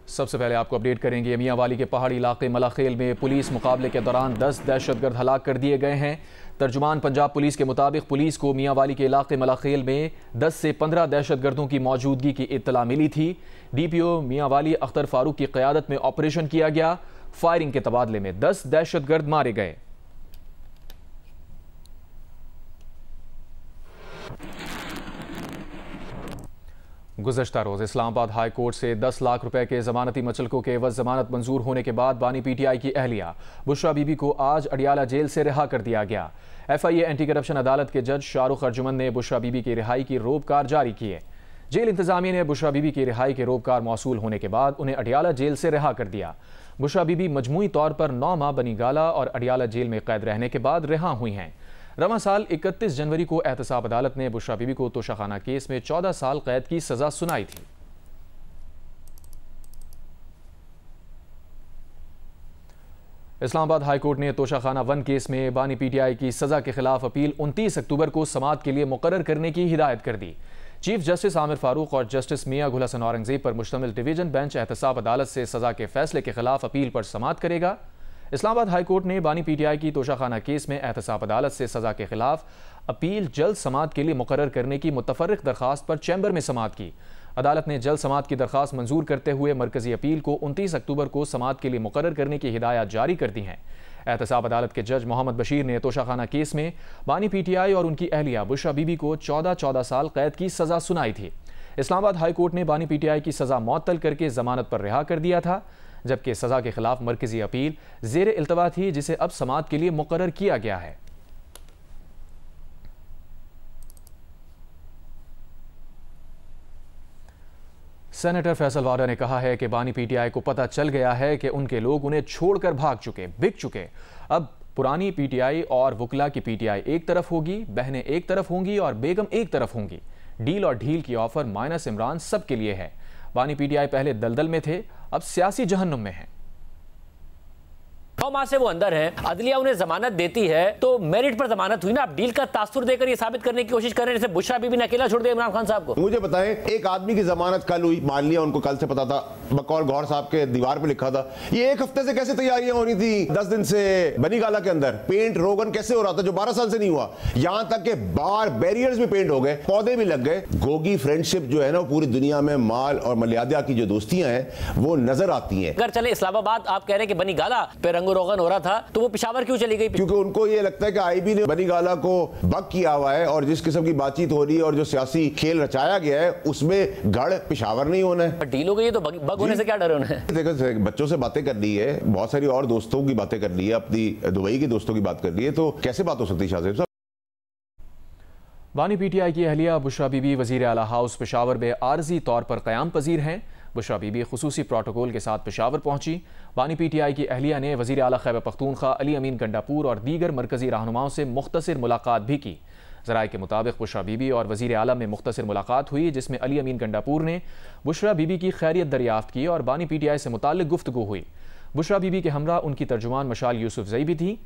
सबसे पहले आपको अपडेट करेंगे मियांवाली के पहाड़ी इलाके मलाखेल में पुलिस मुकाबले के दौरान 10 दहशतगर्द हलाक कर दिए गए हैं। तर्जुमान पंजाब पुलिस के मुताबिक पुलिस को मियांवाली के इलाके मलाखेल में 10 से 15 दहशतगर्दों की मौजूदगी की इत्तला मिली थी। DPO मियांवाली अख्तर फारूक की क़यादत में ऑपरेशन किया गया। फायरिंग के तबादले में 10 दहशतगर्द मारे गए। गुज़श्ता रोज़ इस्लामाबाद हाई कोर्ट से 10 लाख रुपए के जमानती मचलकों के एवज जमानत मंजूर होने के बाद बानी PTI की अहलिया बुशरा बीबी को आज अडियाला जेल से रिहा कर दिया गया। FIA एंटी करप्शन अदालत के जज शाहरुख अर्जुमन ने बुशरा बीबी की रिहाई की रोबकार जारी किए। जेल इंतजामिया ने बुशरा बीबी की रिहाई के रोबकार मौसूल होने के बाद उन्हें अडियाला जेल से रिहा कर दिया। बुशरा बीबी मजमूई तौर पर 9 माह बनी गाला और अडियाला जेल में कैद रहने के बाद रिहा हुई हैं। रवां साल 31 जनवरी को एहतसाब अदालत ने बुशरा बीबी को तोशाखाना केस में 14 साल कैद की सजा सुनाई थी। इस्लामाबाद हाई कोर्ट ने तोशाखाना 1 केस में बानी PTI की सजा के खिलाफ अपील 29 अक्टूबर को समाअत के लिए मुकर्रर करने की हिदायत कर दी। चीफ जस्टिस आमिर फारूक और जस्टिस मियां गुल हसन औरंगजेब पर मुश्तमिल डिवीजन बेंच एहतसाब अदालत से सजा के फैसले के खिलाफ अपील पर समाअत करेगा। इस्लामाबाद हाई कोर्ट ने बानी PTI की तोशाखाना केस में एहतसाब अदालत से सजा के खिलाफ अपील जल्द समाअत के लिए मुकर्रर करने की मुतफर्रिक दरखास्त पर चैम्बर में समाअत की। अदालत ने जल्द समाअत की दरखास्त मंजूर करते हुए मरकजी अपील को 29 अक्टूबर को समाअत के लिए मुकर्रर करने की हिदायत जारी कर दी हैं। एहतसाब अदालत के जज मोहम्मद बशीर ने तोशाखाना केस में बानी PTI और उनकी अहलिया बुशरा बीबी को 14 साल कैद की सजा सुनाई थी। इस्लामाबाद हाई कोर्ट ने बानी PTI की सजा मुअत्तल करके जमानत पर रिहा कर दिया था, जबकि सजा के खिलाफ मरकजी अपील जेर इल्तवा थी, जिसे अब समाअत के लिए मुकर्रर किया गया है। सेनेटर फैसल वाडा ने कहा है कि बानी PTI को पता चल गया है कि उनके लोग उन्हें छोड़कर भाग चुके, बिक चुके। अब पुरानी PTI और वुकला की PTI एक तरफ होगी, बहनें एक तरफ होंगी और बेगम एक तरफ होंगी। डील और ढील की ऑफर माइनस इमरान सबके लिए है। बानी PTI पहले दलदल में थे, अब सियासी जहन्नुम में हैं। 9 माह से वो अंदर है, अदलिया उन्हें जमानत देती है तो मेरिट पर जमानत हुई ना। आप डील का तासुर देकर ये साबित करने की कोशिश कर रहे हैं जैसे बुशरा बीबी ने अकेला छोड़ दिया इमरान खान साहब को। मुझे बताएं, एक आदमी की जमानत कल हुई, मान लिया उनको कल से पता था, बकौल गौर साहब के दीवार पे लिखा था। ये एक हफ्ते से कैसे तैयारियां हो रही थी? 10 दिन से बनी गाला के अंदर पेंट रोगन कैसे हो रहा था जो 12 साल से नहीं हुआ। यहां तक के बार बैरियर्स भी पेंट हो गए, पौधे भी लग गए। गोगी फ्रेंडशिप जो है ना, पूरी दुनिया में माल और मर्यादा की जो दोस्तियां हैं वो नजर आती हैं। अगर चले इस्लामाबाद, आप कह रहे हैं कि बनी गाला पे रंगो रोगन हो रहा था, तो वो पिशावर क्यों चली गई? क्योंकि उनको ये लगता है कि IB ने बनी गाला को बग किया हुआ है और जिस किस्म की बातचीत हो रही है और जो सियासी खेल रचाया गया है उसमें गढ़ पिशावर नहीं होना है। डील हो गई है तो बग होने से क्या डर होना है? देखो, बच्चों से बातें कर ली है, बहुत सारी और दोस्तों की बातें कर ली है, अपनी दुबई के दोस्तों की बात कर ली है, तो कैसे बात हो सकती है शाहजेब साहब? बानी PTI की अहलिया बुशरा बीबी वजीर आला हाउस पेशावर में आर्जी तौर पर क़याम पजीर हैं। बुशरा बीबी खुसूसी प्रोटोकॉल के साथ पेशावर पहुंची। बानी PTI की अहलिया ने वजीर आला खैबर पख्तूनख्वा अली अमीन गंडापुर और दीगर मरकजी रहनुमाओं से मुख्तसर मुलाकात भी की। ज़राए के मुताबिक बुशरा बीबी और वजीर आला में मुख्तसर मुलाकात हुई, जिसमें अली अमीन गंडापुर ने बुशरा बीबी की खैरियत दरियाफ्त की और बानी PTI से मुताल्लिक गुफ्तगू हुई। बुशरा बीबी के हमरा उनकी तर्जुमान मशाल यूसुफजई भी थी।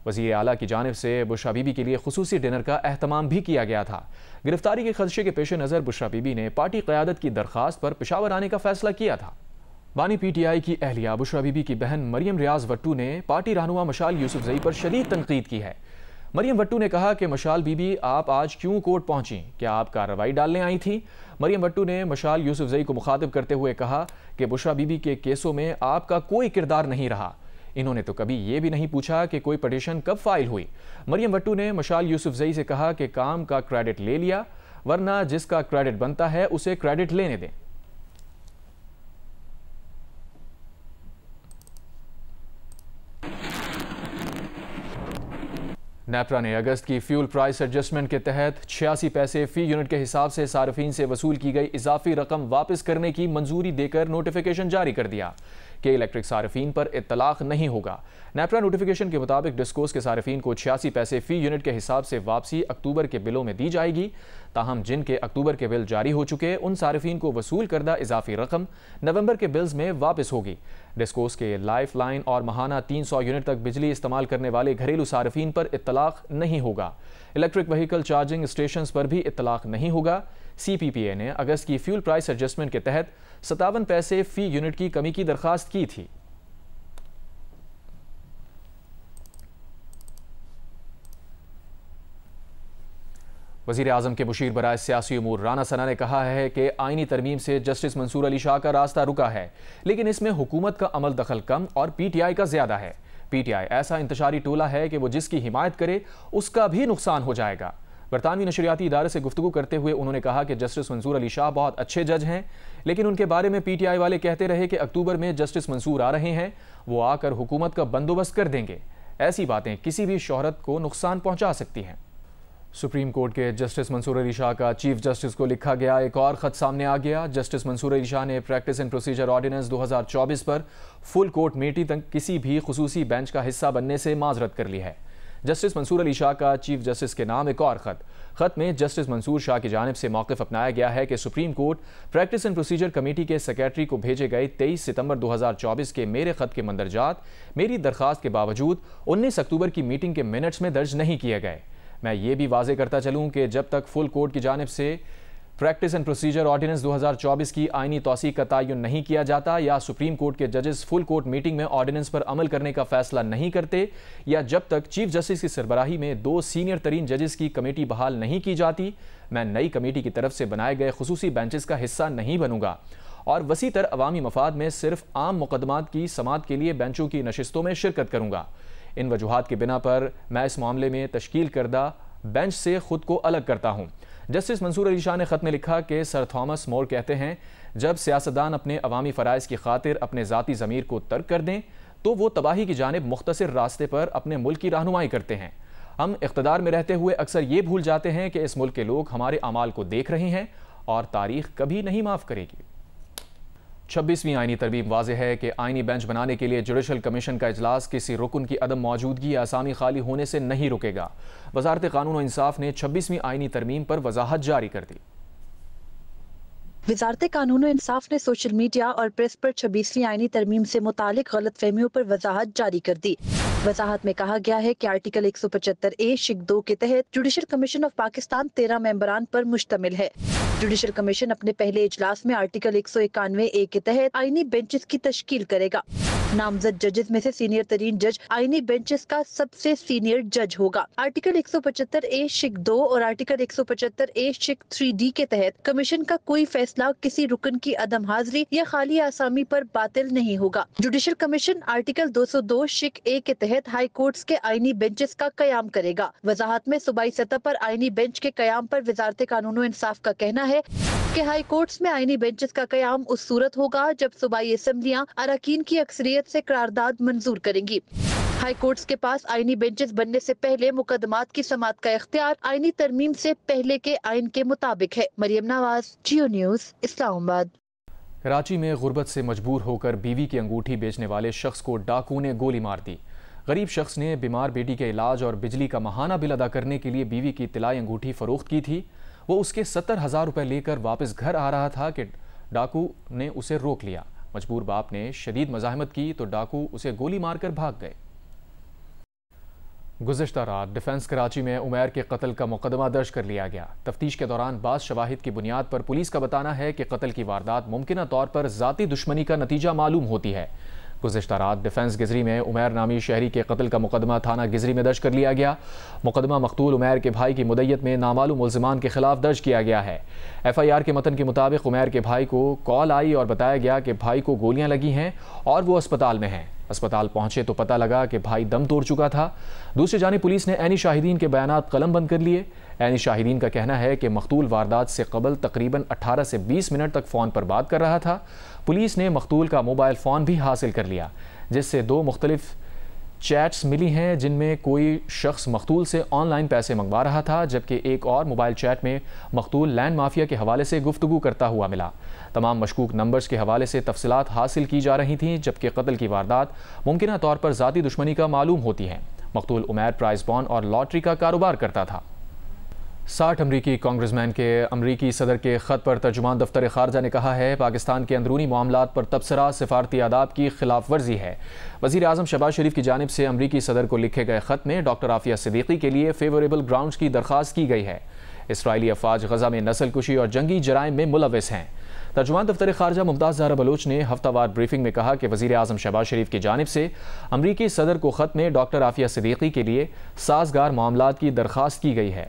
वज़ीर आला की जानिब से बुशरा बीबी के लिए खुसूसी डिनर का एहतमाम भी किया गया था। गिरफ्तारी के खदशे के पेश नज़र बुशरा बीबी ने पार्टी क़यादत की दरख्वास्त पर पेशावर आने का फैसला किया था। बानी PTI की अहलिया बुशरा बीबी की बहन मरियम रियाज वट्टू ने पार्टी रहनुमा मशाल यूसुफजई पर शदीद तनकीद की है। मरियम वट्टू ने कहा कि मशाल बीबी, आप आज क्यों कोर्ट पहुंची? क्या आप कार्रवाई डालने आई थी? मरियम वट्टू ने मशाल यूसुफजई को मुखातिब करते हुए कहा कि बुशरा बीबी के केसों में आपका कोई किरदार नहीं रहा। इन्होंने तो कभी ये भी नहीं पूछा कि कोई पटिशन कब फाइल हुई। मरियम वट्टू ने मशाल यूसुफजई से कहा कि काम का क्रेडिट ले लिया, वरना जिसका क्रेडिट बनता है उसे क्रेडिट लेने दें। नेपरा ने अगस्त की फ्यूल प्राइस एडजस्टमेंट के तहत 86 पैसे फी यूनिट के हिसाब से सार्फिन से वसूल की गई इजाफी रकम वापस करने की मंजूरी देकर नोटिफिकेशन जारी कर दिया कि इलेक्ट्रिक सार्फिन पर इत्तलाक नहीं होगा। नेपरा नोटिफिकेशन के मुताबिक डिस्कोस के सार्फिन को 86 पैसे फी यूनिट के हिसाब से वापसी अक्टूबर के बिलों में दी जाएगी। ताहम जिनके अक्टूबर के बिल जारी हो चुके, उन सार्फिन को वसूल करदा इजाफी रकम नवंबर के बिल्स में वापस होगी। डिस्कोस के लाइफ लाइन और महाना 300 यूनिट तक बिजली इस्तेमाल करने वाले घरेलू सार्फिन पर इत्तलाक नहीं होगा। इलेक्ट्रिक व्हीकल चार्जिंग स्टेशन पर भी इत्तलाक नहीं होगा। CPPA ने अगस्त की फ्यूल प्राइस एडजस्टमेंट के तहत 57 पैसे फी यूनिट की कमी की दरखास्त की थी। वज़ीर आज़म के मुशीर बराए सियासी उमूर राना सना ने कहा है कि आईनी तरमीम से जस्टिस मंसूर अली शाह का रास्ता रुका है, लेकिन इसमें हुकूमत का अमल दखल कम और PTI का ज्यादा है। PTI ऐसा इंतशारी टोला है कि वो जिसकी हिमायत करे उसका भी नुकसान हो जाएगा। बरतानवी नशरियाती इदारे से गुफ्तगू करते हुए उन्होंने कहा कि जस्टिस मंसूर अली शाह बहुत अच्छे जज हैं, लेकिन उनके बारे में PTI वाले कहते रहे कि अक्टूबर में जस्टिस मंसूर आ रहे हैं, वो आकर हुकूमत का बंदोबस्त कर देंगे। ऐसी बातें किसी भी शोहरत को नुकसान पहुंचा सकती हैं। सुप्रीम कोर्ट के जस्टिस मंसूर अली शाह का चीफ जस्टिस को लिखा गया एक और खत सामने आ गया। जस्टिस मंसूर अली शाह ने प्रैक्टिस एंड प्रोसीजर ऑर्डिनेंस 2024 पर फुल कोर्ट मीटिंग तक किसी भी खुसूसी बेंच का हिस्सा बनने से माजरत कर ली है। जस्टिस मंसूर अली शाह का चीफ जस्टिस के नाम एक और खत में जस्टिस मंसूर शाह की जानिब से मौक़िफ़ अपनाया गया है कि supreme court practice and procedure committee के सेक्रेटरी को भेजे गए 23 सितंबर 2024 के मेरे खत के मंदरजात मेरी दरख्वास्त के बावजूद 19 अक्टूबर की मीटिंग के मिनट्स में दर्ज नहीं किए गए। मैं ये भी वाजे करता चलूँ कि जब तक फुल कोर्ट की जानिब से प्रैक्टिस एंड प्रोसीजर ऑर्डिनेंस 2024 की आईनी तौसीक का तयन नहीं किया जाता, या सुप्रीम कोर्ट के जजेस फुल कोर्ट मीटिंग में ऑर्डिनेंस पर अमल करने का फैसला नहीं करते, या जब तक चीफ जस्टिस की सरबराही में 2 सीनियर तरीन जजेस की कमेटी बहाल नहीं की जाती, मैं नई कमेटी की तरफ से बनाए गए खुसूसी बेंचेस का हिस्सा नहीं बनूंगा और वसी तर अवामी मफाद में सिर्फ आम मुकदमात की समाअत के लिए बेंचों की नशिस्तों में शिरकत करूंगा। इन वजूहात के बिना पर मैं इस मामले में तश्कील करदा बेंच से खुद को अलग करता हूँ। जस्टिस मंसूर अली शाह ने खत में लिखा कि सर थॉमस मोर कहते हैं, जब सियासतदान अपने अवामी फ़राइज़ की खातिर अपने ज़ाती ज़मीर को तर्क कर दें तो वो तबाही की जानिब मुख्तसर रास्ते पर अपने मुल्क की रहनुमाई करते हैं। हम इख्तदार में रहते हुए अक्सर ये भूल जाते हैं कि इस मुल्क के लोग हमारे अमाल को देख रहे हैं और तारीख कभी नहीं माफ़ करेगी। 26वीं आईनी तरमीम वाज़ेह है कि आईनी बेंच बनाने के लिए जुडिशल कमीशन का इजलास किसी रुकन की अदम मौजूदगी या असामी खाली होने से नहीं रुकेगा। वज़ारत कानून और इंसाफ ने 26वीं आईनी तरमीम पर वजाहत जारी कर दी। वज़ारत कानून और इंसाफ ने सोशल मीडिया और प्रेस पर 26वीं आईनी तरमीम से मुतालिक गलत फहमियों पर वजाहत जारी कर दी। वजाहत में कहा गया है कि आर्टिकल 175A शिक 2 के तहत जुडिशल कमीशन ऑफ पाकिस्तान 13 मेंबरान पर मुश्तमिल है। जुडिशल कमीशन अपने पहले इजलास में आर्टिकल 191A के तहत आईनी बेंचेस की तश्कील करेगा। नामजद जजेस में से सीनियर तरीन जज आईनी बेंचेस का सबसे सीनियर जज होगा। आर्टिकल 175A शिक 2 और आर्टिकल 175A शिक 3D के तहत कमीशन का कोई फैसला किसी रुकन की अदम हाजिरी या खाली आसामी पर बातिल नहीं होगा। जुडिशल कमीशन आर्टिकल 202 शिक A के तहत हाई कोर्ट्स के आईनी बेंचेस का कयाम करेगा। वजाहत में सूबाई सतह पर आईनी बेंच के कयाम पर वजारत कानून और इंसाफ का कहना है कि हाई कोर्ट्स में आईनी बेंचेस का कयाम उस सूरत होगा जब सूबाई असम्बलियां अरकान की अक्सरियत से करारदाद मंजूर करेंगी। हाई कोर्ट्स के पास आईनी बेंचेस बनने से पहले मुकदमात की समाअत का इख्तियार आईनी तरमीम से पहले के आइन के मुताबिक है। मरियम नवाज, जियो न्यूज़, इस्लामाबाद। कराची में गुर्बत से मजबूर होकर बीवी की अंगूठी बेचने वाले शख्स को डाकू ने गोली मार दी। गरीब शख्स ने बीमार बेटी के इलाज और बिजली का माहाना बिल अदा करने के लिए बीवी की तिलाई अंगूठी फरोख्त की थी। वो उसके 70,000 रुपये लेकर वापस घर आ रहा था कि डाकू ने उसे रोक लिया। मजबूर बाप ने शदीद मज़ाहमत की तो डाकू उसे गोली मारकर भाग गए। गुज़िश्ता रात डिफेंस कराची में उमैर के कत्ल का मुकदमा दर्ज कर लिया गया। तफ्तीश के दौरान बाज़ शवाहिद की बुनियाद पर पुलिस का बताना है कि कत्ल की वारदात मुमकिना तौर पर ज़ाती दुश्मनी का नतीजा मालूम होती है। गुज़िश्ता रात डिफेंस गिजरी में उमैर नामी शहरी के कत्ल का मुकदमा थाना गिजरी में दर्ज कर लिया गया। मुकदमा मकतूल उमैर के भाई की मुद्दत में नामालूम मुल्ज़िमान के खिलाफ दर्ज किया गया है। FIR के मतन के मुताबिक उमैर के भाई को कॉल आई और बताया गया कि भाई को गोलियां लगी हैं और वो अस्पताल में हैं। अस्पताल पहुंचे तो पता लगा कि भाई दम तोड़ चुका था। दूसरी जानिब पुलिस ने ऐनी शाहिदीन के बयानात कलम बंद कर लिए। ऐनी शाहिदीन का कहना है कि मकतूल वारदात से कबल तकरीबन 18 से 20 मिनट तक फ़ोन पर बात कर रहा था। पुलिस ने मकतूल का मोबाइल फ़ोन भी हासिल कर लिया, जिससे 2 मुख्तलिफ चैट्स मिली हैं जिनमें कोई शख्स मकतूल से ऑनलाइन पैसे मंगवा रहा था, जबकि एक और मोबाइल चैट में मकतूल लैंड माफिया के हवाले से गुफ्तगू करता हुआ मिला। तमाम मशकूक नंबर्स के हवाले से तफसीलात हासिल की जा रही थीं, जबकि कत्ल की वारदात मुमकिना तौर पर ज़ाती दुश्मनी का मालूम होती है। मकतूल उमैर प्राइज बॉन्ड और लॉटरी का कारोबार करता था। 60 अमरीकी कांग्रेसमैन के अमरीकी सदर के ख़त पर तर्जुमान दफ्तर ख़ारजा ने कहा है पाकिस्तान के अंदरूनी मामलात पर तबसरा सिफारती आदाब की खिलाफ वर्जी है। वज़ीर आज़म शहबाज शरीफ की जानिब से अमरीकी सदर को लिखे गए ख़त में डॉक्टर आफिया सिद्दीकी के लिए फेवरेबल ग्राउंड्स की दरख्वास्त की गई है। इसराइली अफवाज गजा में नस्ल कुशी और जंगी जराइम में मुलविस हैं। तर्जुमान दफ्तर खारजा मुमताज़ ज़हरा बलोच ने हफ्तावार ब्रीफिंग में कहा कि वज़ीर आज़म शहबाज शरीफ की जानिब से अमरीकी सदर को ख़त में डॉक्टर आफिया सिद्दीकी के लिए साजगार मामलात की दरख्वास्त की गई है।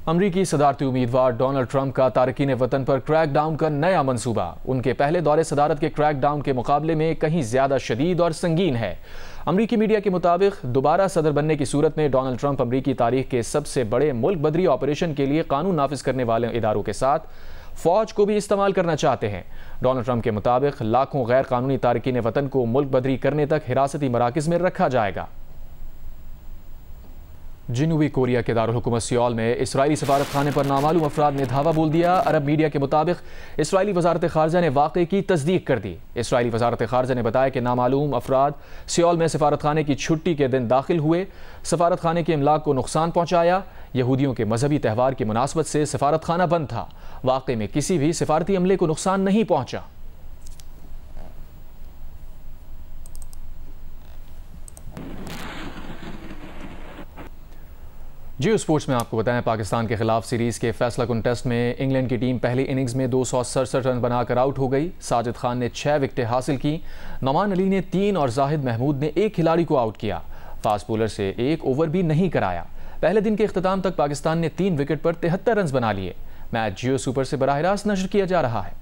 अमरीकी सदारती उम्मीदवार डोनाल्ड ट्रंप का तारकीन वतन पर क्रैकडाउन का नया मंसूबा उनके पहले दौरे सदारत के क्रैकडाउन के मुकाबले में कहीं ज्यादा शदीद और संगीन है। अमरीकी मीडिया के मुताबिक दोबारा सदर बनने की सूरत में डोनाल्ड ट्रंप अमरीकी तारीख के सबसे बड़े मुल्क बदरी ऑपरेशन के लिए कानून नाफिज करने वाले इदारों के साथ फौज को भी इस्तेमाल करना चाहते हैं। डोनाल्ड ट्रंप के मुताबिक लाखों गैर कानूनी तारकीन वतन को मुल्क बदरी करने तक हिरासती मराकज में रखा जाएगा। जनूबी कोरिया के दारुल हुकूमत सियोल में इसराइली सफारत खाने पर नामालूम अफराद ने धावा बोल दिया। अरब मीडिया के मुताबिक इसराइली वजारत खारजा ने वाक़े की तस्दीक कर दी। इसराइली वजारत खारजा ने बताया कि नामालूम अफराद सियोल में सफारत खाने की छुट्टी के दिन दाखिल हुए, सफारत खाने के इमलाक को नुकसान पहुँचाया। यहूदियों के मजहबी त्यौहार की मुनासबत से सफारत खाना बंद था। वाक़े में किसी भी सफारती अमले को नुकसान नहीं पहुँचा। जियो स्पोर्ट्स में आपको बताएं, पाकिस्तान के खिलाफ सीरीज़ के फैसला कुन टेस्ट में इंग्लैंड की टीम पहली इनिंग्स में 267 रन बनाकर आउट हो गई। साजिद खान ने 6 विकेटें हासिल की, नौमान अली ने 3 और जाहिद महमूद ने 1 खिलाड़ी को आउट किया। फास्ट बॉलर से 1 ओवर भी नहीं कराया। पहले दिन के इख्तिताम तक पाकिस्तान ने 3 विकेट पर 73 रन बना लिए। मैच जियो सुपर से बराह रास्त नशर किया जा रहा है।